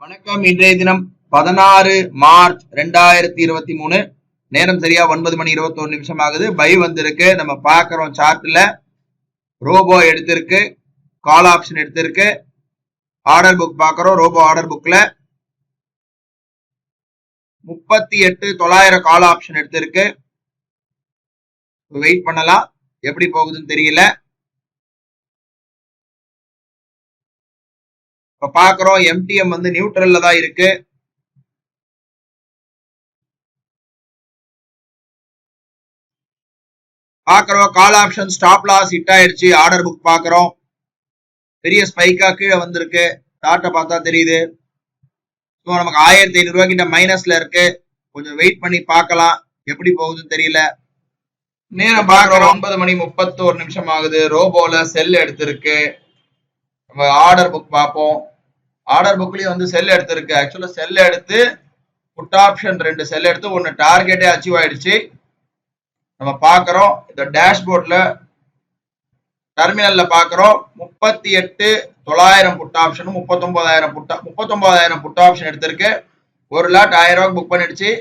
வணக்கம். இன்றைய தினம் 16 மார்ச் 2023. நேரம் சரியா 9 மணி 21 நிமிஷம் ஆகுது. பை வந்திருக்கு. நம்ம பாக்குறோம் சார்ட்ல ரோபோ எடுத்திருக்கு, கால் ஆப்ஷன் எடுத்திருக்கு. ஆர்டர் புக் பாக்குறோம். ரோபோ ஆர்டர் புக்ல 38,900 கால் ஆப்ஷன் எடுத்திருக்கு. வெயிட் பண்ணலாம், எப்படி போகுதுன்னு தெரியல. இப்ப பாக்குறோம் எம்டிஎம் வந்து நியூட்ரல்ல தான் இருக்கு. பாக்குறோம் call option stop loss hit ஆயிடுச்சு. ஆர்டர் புக் பாக்குறோம், பெரிய ஸ்பைக்கா கீழே வந்திருக்கு. சார்ட்டை பார்த்தா தெரியுது. நமக்கு 1500 ரூபாய் கிட்ட மைனஸ்ல இருக்கு. கொஞ்சம் வெயிட் பண்ணி பார்க்கலாம், எப்படி போகுதுன்னு தெரியல. நேரம் பாக்குறோம் 9 மணி 31 நிமிஷம் ஆகுது. ரோபோல செல் எடுத்திருக்கு. நம்ம ஆர்டர் புக் பார்ப்போம். ஆர்டர் புக்லயும் வந்து செல் எடுத்திருக்கு. ஆக்சுவலா செல் எடுத்து புட் ஆப்ஷன் 2 செல் எடுத்து ஒன்னு டார்கெட்டே அச்சீவ் ஆயிடுச்சு. நம்ம பாக்குறோம் இந்த டேஷ்போர்ட்ல டெர்மினல்ல பாக்குறோம் 38,900 புட் ஆப்ஷனும் 39,000 புட் ஆப்ஷன் எடுத்திருக்கு. ஒரு லாட் 1000 ரூபாய்க்கு புக் பண்ணிடுச்சு.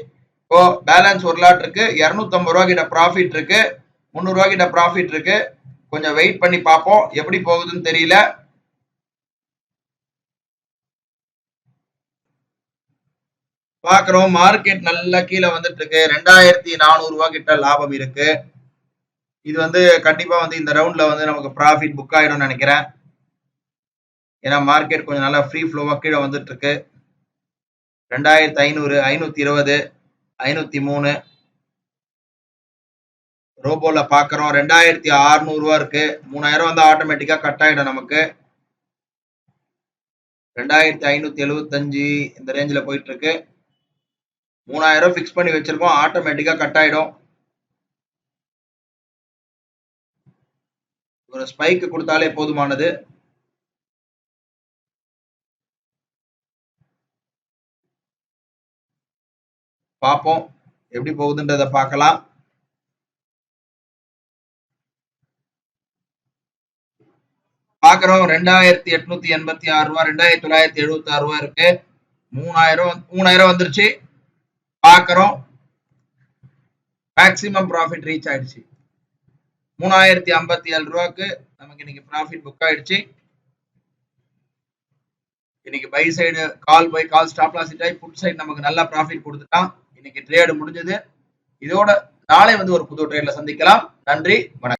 இப்போ பேலன்ஸ் ஒரு லாட் இருக்கு. 250 ரூபாய் கிட்ட ப்ராஃபிட் இருக்கு. 300 ரூபாய் கிட்ட ப்ராஃபிட் இருக்கு. கொஞ்சம் வெயிட் பண்ணி பார்ப்போம், எப்படி போகுதுன்னு தெரியல. பாக்குறோம் மார்க்கெட் நல்லா கீழே வந்துட்டு இருக்கு. 2400 ரூபாய் கிட்ட லாபம் இருக்கு. இது வந்து கண்டிப்பா வந்து இந்த ரவுண்ட்ல வந்து நமக்கு ப்ராஃபிட் புக் ஆயிடும் நினைக்கிறேன். ஏன்னா மார்க்கெட் கொஞ்சம் நல்லா ஃப்ரீ ஃப்ளோவா கீழே வந்துட்டு இருக்கு. 2500, 520, 503. ரோபோல பாக்குறோம் 2600 ரூபா இருக்கு. 3000 வந்து ஆட்டோமேட்டிக்கா கட் ஆயிடும் நமக்கு. 2575 இந்த ரேஞ்சில போயிட்டு இருக்கு. 3000 பிக்ஸ் பண்ணி வச்சிருக்கோம், ஆட்டோமேட்டிக்கா கட் ஆயிடும். ஒரு ஸ்பைக் கொடுத்தாலே போதுமானது. பார்ப்போம் எப்படி போகுதுன்றத பார்க்கலாம். பாக்குறோம் 2886 ரூபாய், 2976 ரூபாய் இருக்கு. 3000 வந்துருச்சு. பாக்குறோம் மேக்சிமம் ப்ராஃபிட் ரீச் ஆயிடுச்சு. 3057 ரூபாய்க்கு நமக்கு இன்னைக்கு ப்ராஃபிட் புக் ஆயிடுச்சு. இன்னைக்கு buy side call stop loss hit ஆகி புட் சைடு நமக்கு நல்ல ப்ராஃபிட் கொடுத்துட்டான். இன்னைக்கு ட்ரேடு முடிஞ்சது. இதோட நாளை வந்து ஒரு புது ட்ரேட்ல சந்திக்கலாம். நன்றி, வணக்கம்.